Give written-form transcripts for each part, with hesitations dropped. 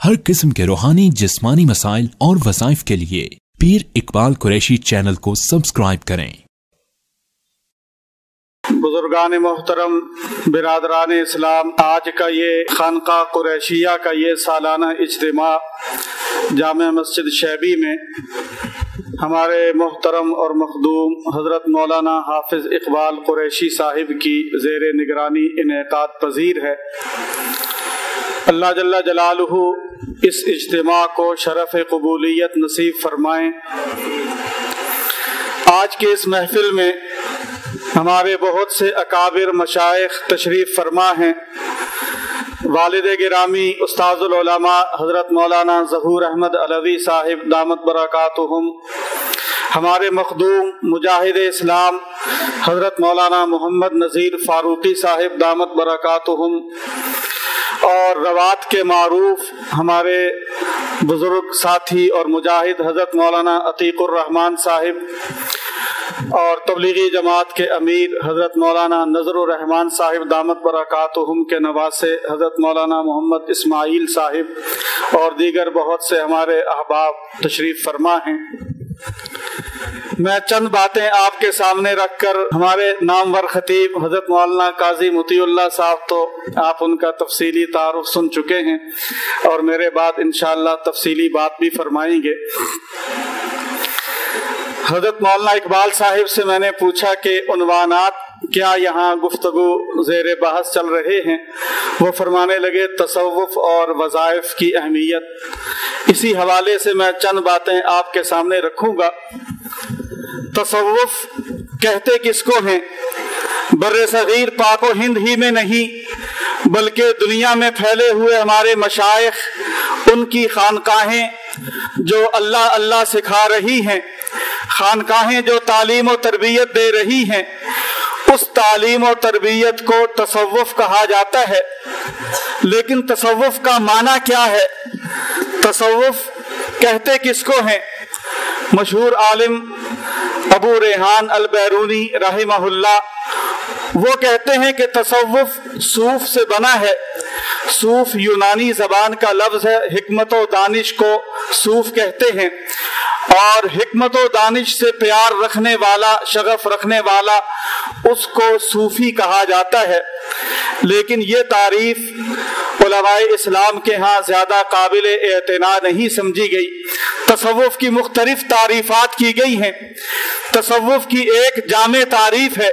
हर किस्म के रूहानी जिस्मानी मसाइल और वज़ाइफ के लिए पीर इकबाल कुरैशी चैनल को सब्सक्राइब करें। बुजुर्गान मोहतरम, बिरादरान इस्लाम, आज का ये खानका कुरैशिया का ये सालाना इज्तिमा जामे मस्जिद शैबी में हमारे मोहतरम और मखदूम हज़रत मौलाना हाफिज इकबाल कुरैशी साहिब की ज़ेर निगरानी इनेकाद पजीर है। अल्लाह जल्ला जलालुहु इस इज्तिमा को शरफ़ क़बूलियत नसीब फरमाएं। आज के इस महफिल में हमारे बहुत से अकाबिर मशाइख तशरीफ़ फरमा हैं। वालिद गिरामी उस्ताजुल उलमा हज़रत मौलाना ज़हूर अहमद अलवी साहिब दामत बरकातुहुम, हमारे मखदूम मुजाहिद इस्लाम हज़रत मौलाना मोहम्मद नज़ीर फ़ारूकी साहिब दामत बरकातुहुम, और रवात के मारूफ हमारे बुजुर्ग साथी और मुजाहिद हज़रत मौलाना अतीकुर रहमान साहिब, और तबलीगी जमात के अमीर हज़रत मौलाना नज़रुर रहमान साहिब दामत बरकातुहुम के नवासे हज़रत मौलाना मोहम्मद इस्माइल साहिब और दीगर बहुत से हमारे अहबाब तशरीफ़ फरमा हैं। मैं चंद बातें आपके सामने रखकर, हमारे नामवर खतीब हज़रत मौलाना काजी मुतीउल्लाह साहब तो आप उनका तफसीली तारुफ सुन चुके हैं और मेरे बाद इंशाअल्लाह तफसीली बात भी फरमाएंगे। हज़रत मौलाना इकबाल साहिब से मैंने पूछा कि उन्वानात क्या यहाँ गुफ्तगू ज़ेर बहस चल रहे हैं। वो फरमाने लगे तसव्वुफ़ और वज़ाइफ की अहमियत। इसी हवाले से मैं चंद बातें आपके सामने रखूँगा। तसव्वुफ़ कहते किसको हैं? बर्रे सगीर पाको हिंद ही में नहीं बल्कि दुनिया में फैले हुए हमारे मशाइख, उनकी खानकाहें जो अल्लाह अल्लाह सिखा रही हैं, खानकाहें जो तालीम और तरबियत दे रही हैं, उस तालीम और तरबियत को तसव्वुफ़ कहा जाता है। लेकिन तसव्वुफ़ का माना क्या है? तसव्वुफ़ कहते किसको हैं? मशहूर आलिम अबू रेहान अल बैरूनी रहिमहुल्लाह वो कहते हैं कि तसव्वुफ़ सूफ से बना है। सूफ यूनानी जबान का लफ्ज़ है। हिकमत व दानिश को सूफ कहते हैं और हिकमत व दानिश से प्यार रखने वाला, शगफ रखने वाला, उसको सूफी कहा जाता है। लेकिन ये तारीफ उलमाए इस्लाम के यहाँ ज्यादा काबिल एतना नहीं समझी गई। तसव्वुफ़ की मुख्तलिफ तारीफात की गई हैं। तसव्वुफ़ की एक जामे तारीफ है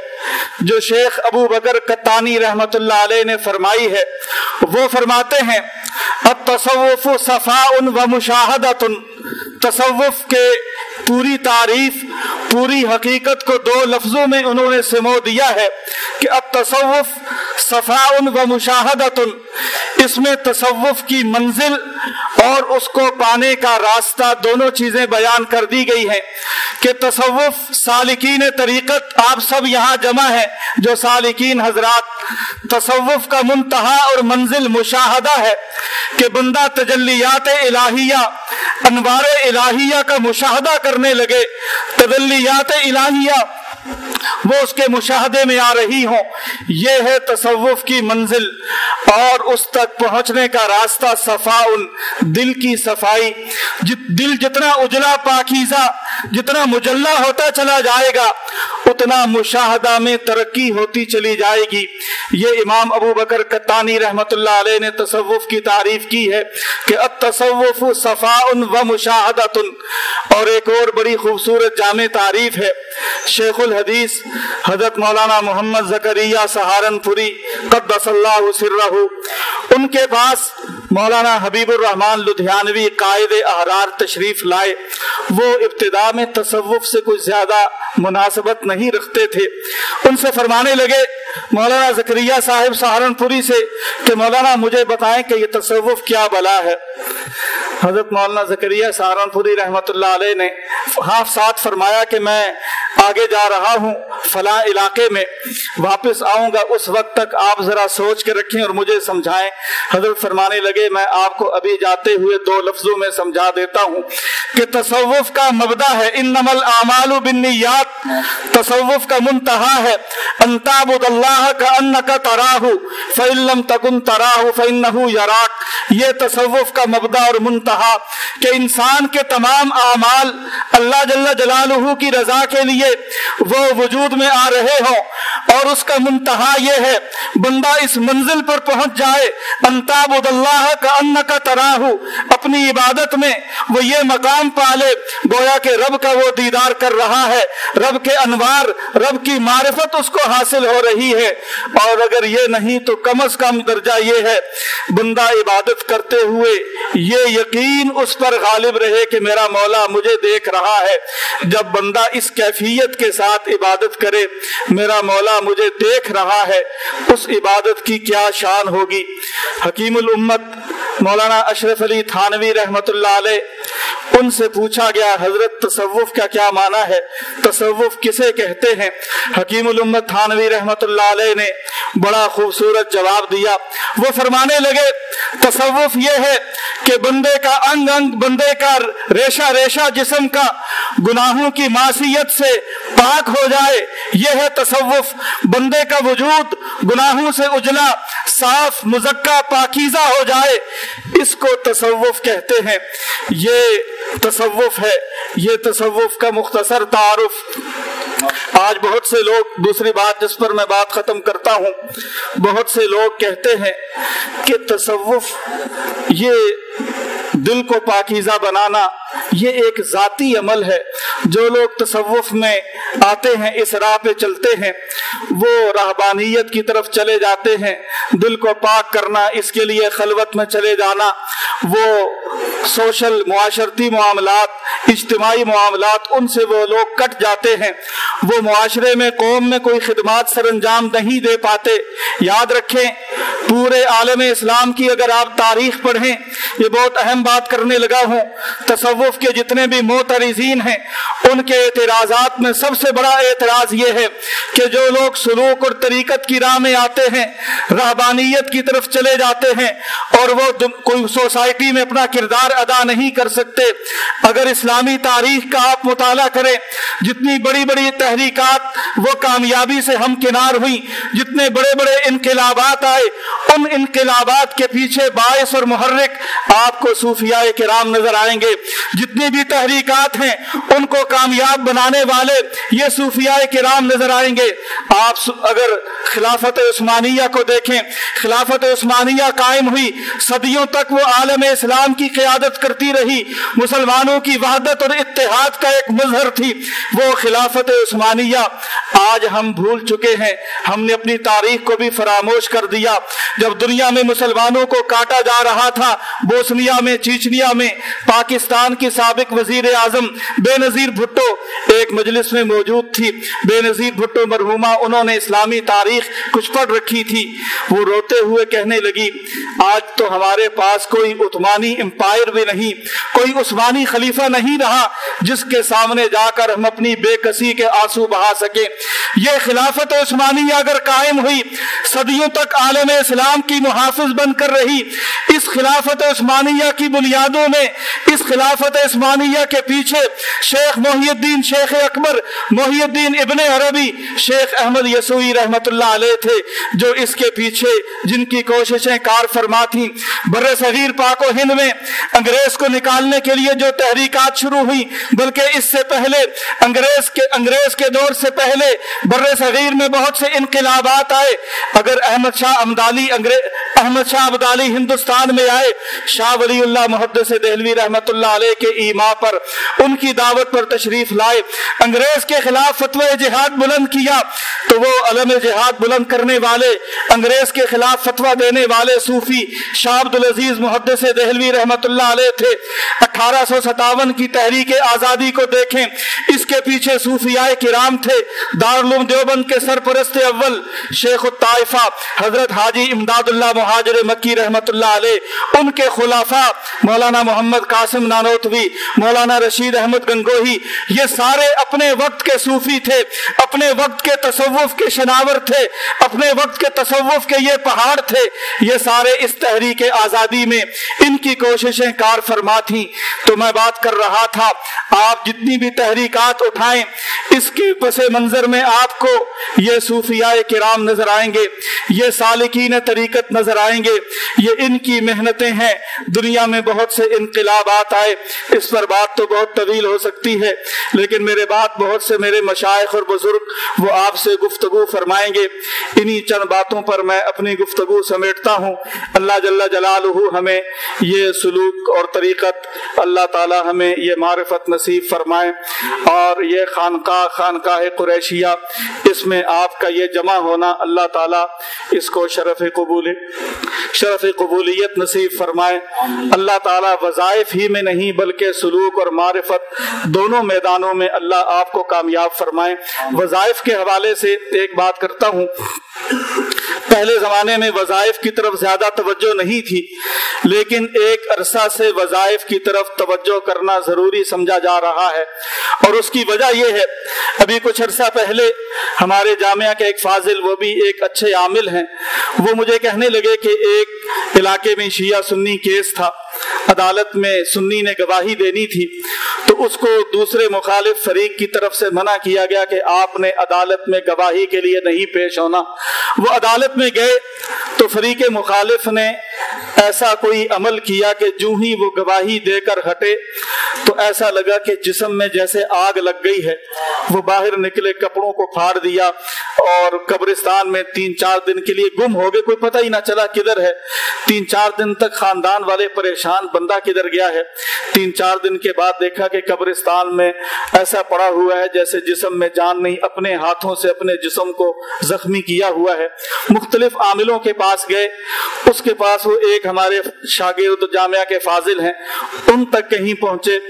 जो शेख अबू बकर कत्तानी रहमतुल्लाह अलैह ने फरमाई है। वो फरमाते हैं अत-तसव्वुफ़ु सफ़ाउन व मुशाहदतुन। तसव्वुफ़ के पूरी तारीफ, पूरी हकीकत को दो लफ्जों में उन्होंने सिमो दिया है कि अत-तसव्वुफ़ सफ़ाउन व मुशाहदतुन। इसमें तसव्वुफ़ की मंजिल और उसको पाने का रास्ता दोनों चीजें बयान कर दी गई हैं कि तसव्वुफ़ सालिकीन तरीक़त, आप सब यहाँ जमा है जो सालिकीन हजरात, तसव्वुफ़ का मुंतहा और मंजिल मुशाहदा है कि बंदा तजल्लियात इलाहिया, अनवार इलाहिया का मुशाहदा करने लगे। तजल्लियात इलाहिया वो उसके मुशाहदे में आ रही हो। ये है तसव्वुफ़ की मंजिल और उस तक पहुंचने का रास्ता सफ़ाउन, दिल की सफाई। दिल जितना उजला पाकीज़ा, जितना मुजल्ला होता चला जाएगा, उतना मुशाहदा में तरक्की होती चली जाएगी। ये इमाम अबू बकर कत्तानी रहमतुल्लाह अलैह ने तसव्वुफ़ की तारीफ की है कि अत-तसव्वुफ़ु सफ़ाउन व मुशाहदतुन। और एक और बड़ी खूबसूरत जामे तारीफ है शेखुल हदीस हज़रत मौलाना मोहम्मद ज़करिया सहारनपुरी क़द्दसल्लाहु सिर्रहु, उनके पास मौलाना हबीबुर रहमान लुधियानवी कायदे अहरार तशरीफ लाए। वो इब्तिदा में तसव्वुफ़ से कुछ ज्यादा मुनासबत नहीं रखते थे। उनसे फरमाने लगे मौलाना ज़करिया साहिब सहारनपुरी से कि मौलाना मुझे बताएं कि ये तसव्वुफ़ क्या बला है। हज़रत मौलाना ज़करिया सहारनपुरी रहमतुल्लाह अलैह ने हाफ साथ फरमाया कि मैं आगे जा रहा हूँ, फला इलाके में वापस आऊंगा, उस वक्त तक आप जरा सोच के रखें और मुझे समझाएं। हजरत फरमाने लगे, मैं आपको अभी जाते हुए 2 लफ्जों में समझा देता हूँ कि तसव्वुफ का मबदा है इन्नमल आमालु बिन्नियात, तसव्वुफ का मुंतहा है अंताबुदल्लाह का अन्नका तराहु फइल्लम तकुन तराहु फइन्नहु यराक। ये तसव्वुफ का मबदा और मुंतहा कि इंसान के तमाम आमाल अल्लाह जल्ल जलालुहु की रजा के लिए वो वजूद में आ रहे हों, और उसका मुंतहा ये है बंदा इस मंजिल पर पहुंच जाए अंताबुदल्लाह का अन्नका तराहु, अपनी इबादत में वो ये मकाम पाले गोया के रब का वो दीदार कर रहा है, रब के अनवार, रब की मारिफत उसको हासिल हो रही है। और अगर ये नहीं तो कम अज कम दर्जा ये है बंदा इबादत करते हुए ये यकीन उस पर गालिब रहे कि मेरा मौला मुझे देख रहा है। जब बंदा इस कैफियत के साथ इबादत करे, मेरा मौला मुझे देख रहा है, उस इबादत की क्या शान होगी। हकीमुल उम्मत मौलाना अशरफ अली थानवी रहमतुल्लाह अलैह, उनसे पूछा गया हजरत तसव्वुफ का क्या माना है, तसव्वुफ किसे कहते हैं। हकीमुल उम्मत थानवी रहमतुल्लाह अलैह ने बड़ा खूबसूरत जवाब दिया। वो फरमाने लगे तसव्वुफ ये है कि बंदे का अंग अंग, बंदे का रेशा रेशा जिस्म का गुनाहों की मासियत से पाक हो जाए, यह है तसव्वुफ। बंदे का वजूद गुनाहों से उजला, साफ, मुज़क्का, पाकीज़ा हो जाए, इसको तसव्वुफ कहते हैं। ये तसव्वुफ है, ये तसव्वुफ का मुख्तसर तारुफ। आज बहुत से लोग, दूसरी बात जिस पर मैं बात खत्म करता हूँ, बहुत से लोग कहते हैं कि तसव्वुफ ये दिल को पाकीज़ा बनाना ये एक जाती अमल है। जो लोग तसव्वुफ में आते हैं, इस राह पे चलते हैं, वो रहबानियत की तरफ चले जाते हैं। दिल को पाक करना, इसके लिए खलवत में चले जाना, वो सोशल मुआशरती मामलात, इज्तिमाई मामलात, उनसे वो लोग कट जाते हैं। वो मुआशरे में, कौम में कोई खिदमात सरंजाम नहीं दे पाते। याद रखें, पूरे आलम इस्लाम की अगर आप तारीख पढ़ें, ये बहुत अहम बात करने लगा हूँ, तसव्वुफ के जितने भी मोतरिजीन हैं उनके एतराज़ात में सबसे बड़ा एतराज़ ये है कि जो लोग सुलूक और तरीकत की राह में आते हैं, रहबानियत की तरफ चले जाते हैं और वो कोई सोसाइटी में अपना किरदार अदा नहीं कर सकते। अगर इस्लामी तारीख का आप मुताला करें, जितनी बड़ी बड़ी तहरीकात वो कामयाबी से हमकिनार हुई, जितने बड़े बड़े इनकलाबात आए, उन इनकलाबात के पीछे बाइस और मुहर्रिक आपको सूफिया किराम नजर आएंगे। जितनी भी तहरीकात हैं उनको कामयाब बनाने वाले ये सूफिया किराम नजर आएंगे। आप अगर खिलाफत उस्मानिया को देखें, खिलाफत उस्मानिया कायम हुई, सदियों तक वो आलम इस्लाम की क़यादत करती रही, मुसलमानों की वहदत और इत्तेहाद का एक मजहर थी वो खिलाफत उस्मानिया। आज हम भूल चुके हैं, हमने अपनी तारीख को भी फरामोश कर दिया। जब दुनिया में मुसलमानों को काटा जा रहा था, बोस्निया में, चीचनिया में, पाकिस्तान की साबिक वजीर आजम बेनजीर भुट्टो एक मजलिस में मौजूद थी। बेनजीर भुट्टो मरहूमा, उन्होंने इस्लामी तारीख कुछ पढ़ रखी थी। वो रोते हुए कहने लगी, आज तो हमारे पास कोई उस्मानी एम्पायर भी नहीं, कोई उस्मानी खलीफा नहीं रहा जिसके सामने जाकर हम अपनी बेकसी के आंसू बहा सके। ये खिलाफत उस्मानिया अगर कायम हुई, सदियों तक आलम इस्लाम की मुहाफिज बनकर रही, इस खिलाफत उस्मानिया की बुनियादों में, इस खिलाफत उस्मानिया के पीछे शेख मोहिउद्दीन, शेख अकबर मोहिउद्दीन इब्ने अरबी, शेख अहमद यसुई रहमतुल्लाह अलैह थे, जो इसके पीछे जिनकी कोशिशें कार फरमा थी। बर्रे सगीर पाक और हिंद में अंग्रेज को निकालने के लिए जो तहरीकात शुरू हुई, बल्कि इससे पहले अंग्रेज के दौर से पहले बर्रे सगीर में बहुत से इनकलाबात आए। अगर अहमद शाह अब्दाली हिंदुस्तान में आए, शाह वलीउल्लाह मुहद्दिस देहलवी रहमतुल्लाह अलैह के ईमा पर, उनकी दावत पर तशरीफ लाए, अंग्रेज के खिलाफ फतवा जिहाद बुलंद किया, तो वो अलम जिहाद बुलंद करने वाले, अंग्रेज के खिलाफ फतवा देने वाले सूफी शाह अब्दुल अजीज मुहद्दिस देहलवी रहमतुल्लाह अलैह थे। 1857 की तहरीक आजादी को देखें, इसके पीछे सूफियाए किराम थे। दारुल दारुल देवबंद के सरपरस्त अव्वल शेख ताइफा हजरत हाजी इमदादुल्लाह मुहाजिर मक्की रहमतुल्लाह अलैह, उनके खुलाफा मौलाना मोहम्मद कासिम नानोतवी, मौलाना रशीद अहमद गंगोही, ये सारे अपने वक्त के सूफी थे, अपने वक्त के तसव्वुफ के शनावर थे, अपने वक्त के तसव्वुफ के ये पहाड़ थे। ये सारे इस तहरीक आज़ादी में इनकी कोशिशें कार फरमा थी। तो मैं बात कर रहा था, आप जितनी भी तहरीकात उठाएं, इसके पसे मंजर में आपको ये सूफियाए किराम नजर आएंगे, ये सालिकीन तरीकत नजर आएंगे, ये इनकी मेहनतें हैं। दुनिया में बहुत से इनकलाबात आए, इस पर बात तो बहुत तवील हो सकती है, लेकिन मेरे बात बहुत से मेरे मशाइख और बुजुर्ग वो आपसे गुफ्तगू फरमाएंगे। इन्हीं चंद बातों पर मैं अपनी गुफ्तगू समेटता हूँ। अल्लाह जल्ला जलालुहु हमें ये सुलूक और तरीक़त, अल्लाह ताला हमें ये मारिफत नसीब फरमाए, और ये खानकाह कुरैशिया, इसमें आपका ये जमा होना, अल्लाह ताला इसको शरफ़ कबूलियत नसीब फरमाए। अल्लाह ताला वज़ाइफ ही में नहीं बल्कि सुलूक और मारिफत दोनों मैदानों में अल्लाह आपको कामयाब फरमाए। वज़ाइफ के हवाले से एक बात करता हूँ। पहले जमाने में वज़ाइफ की तरफ ज्यादा तवज्जो नहीं थी, लेकिन एक अरसा से वज़ाइफ की तरफ तवज्जो करना जरूरी समझा जा रहा है, और उसकी वजह यह है, अभी कुछ अरसा पहले हमारे जामिया के एक फाजिल, वो भी एक अच्छे आमिल हैं, वो मुझे कहने लगे कि एक इलाके में शिया सुन्नी केस था, अदालत में सुन्नी ने गवाही देनी थी, तो उसको दूसरे मुखालिफ फरीक की तरफ से मना किया गया कि आपने अदालत में गवाही के लिए नहीं पेश होना। वो अदालत में गए तो फरीक मुखालिफ ने ऐसा कोई अमल किया कि जो ही वो गवाही देकर हटे तो ऐसा लगा कि जिस्म में जैसे आग लग गई है। वो बाहर निकले, कपड़ों को फाड़ दिया और कब्रिस्तान में 3-4 दिन के लिए गुम हो गए, कोई पता ही ना चला किधर है। 3-4 दिन तक खानदान वाले परेशान, बंदा किधर गया है। 3-4 दिन के बाद देखा कि कब्रिस्तान में ऐसा पड़ा हुआ है जैसे जिस्म में जान नहीं, अपने हाथों से अपने जिस्म को जख्मी किया हुआ है। मुख्तलिफ आमिलों के पास गए, उसके पास वो एक हमारे शागिर्द जामिया के फाजिल हैं, उन तक कहीं पहुंचे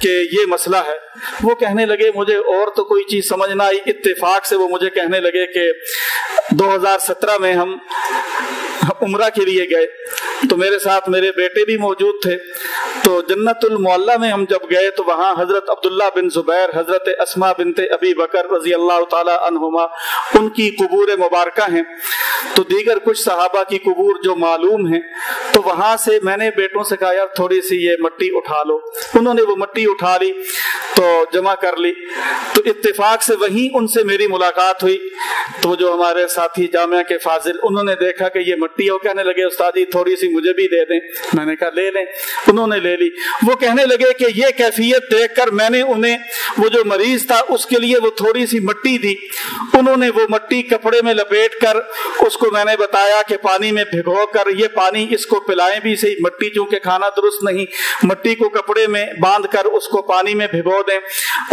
कि ये मसला है। वो कहने लगे, मुझे और तो कोई चीज समझ ना आई, इत्तेफाक से वो मुझे कहने लगे कि 2017 में हम उम्रा के लिए गए, तो मेरे साथ मेरे बेटे भी मौजूद थे। तो जन्नतुल मुअल्ला में हम जब गए तो वहाँ हजरत अब्दुल्ला बिन जुबैर, हजरत अस्मा बिनते अबी बकर रजी अल्लाह ताला अन्हुमा, उनकी कुबूर मुबारका हैं। तो दीगर कुछ सहाबा की कुबूर जो मालूम है, तो वहां से मैंने बेटों से कहा, यार थोड़ी सी ये मट्टी उठा लो। उन्होंने वो मट्टी उठा ली तो जमा कर ली। तो इत्तेफाक से वहीं उनसे मेरी मुलाकात हुई। तो जो हमारे साथी जामिया के फाजिल, उन्होंने देखा कि ये मट्टी है, वो कहने लगे, उस्ताद जी थोड़ी सी मुझे भी दे दें। मैंने कहा ले लें। उन्होंने ले ली। वो कहने लगे कि ये कैफियत देखकर मैंने उन्हें, वो जो मरीज था उसके लिए वो थोड़ी सी मट्टी दी। उन्होंने वो मट्टी कपड़े में लपेट कर, उसको मैंने बताया कि पानी में भिगो कर ये पानी इसको पिलाएं भी सही। मट्टी चूंकि खाना दुरुस्त नहीं, मट्टी को कपड़े में बांध कर उसको पानी में भिगो दें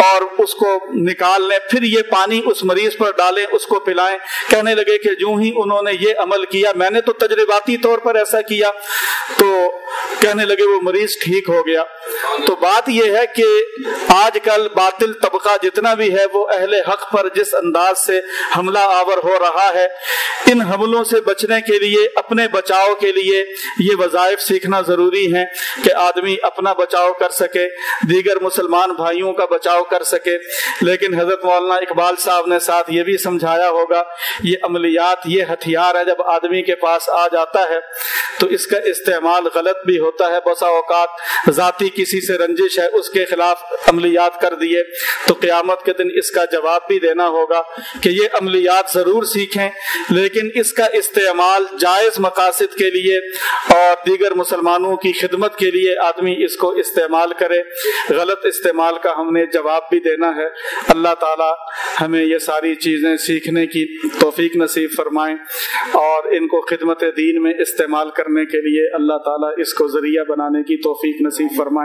और उसको निकाल लें, फिर ये पानी उस मरीज पर डालें, उसको पिलाएं। कहने लगे कि जो ही उन्होंने ये अमल किया, मैंने तो तजर्बाती तौर पर ऐसा किया, तो कहने लगे वो मरीज ठीक हो गया। तो बात यह है कि आजकल बातिल तबका जितना भी है वो अहले हक पर जिस अंदाज से हमला आवर हो रहा है, इन हमलों से बचने के लिए, अपने बचाव के लिए ये वज़ाइफ सीखना जरूरी है कि आदमी अपना बचाव कर सके, दीगर मुसलमान भाइयों का बचाव कर सके। लेकिन हजरत मौलाना इकबाल साहब ने साथ ये भी समझाया होगा, ये अमलियात, ये हथियार है, जब आदमी के पास आ जाता है तो इसका इस्तेमाल गलत भी होता है। बसा औकात जाती किसी से रंजिश है, उसके खिलाफ अमलियात कर दिए तो क़यामत के दिन इसका जवाब भी देना होगा कि ये अमलियात जरूर सीखें, लेकिन इसका इस्तेमाल जायज मकासद के लिए और दीगर मुसलमानों की खिदमत के लिए आदमी इसको इस्तेमाल करे। गलत इस्तेमाल का हमने जवाब भी देना है। अल्लाह ताला हमें ये सारी चीजें सीखने की तौफीक नसीब फरमाएं और इनको खिदमत दीन में इस्तेमाल करने के लिए अल्लाह ताला इसको जरिया बनाने की तौफीक नसीब फरमाएं।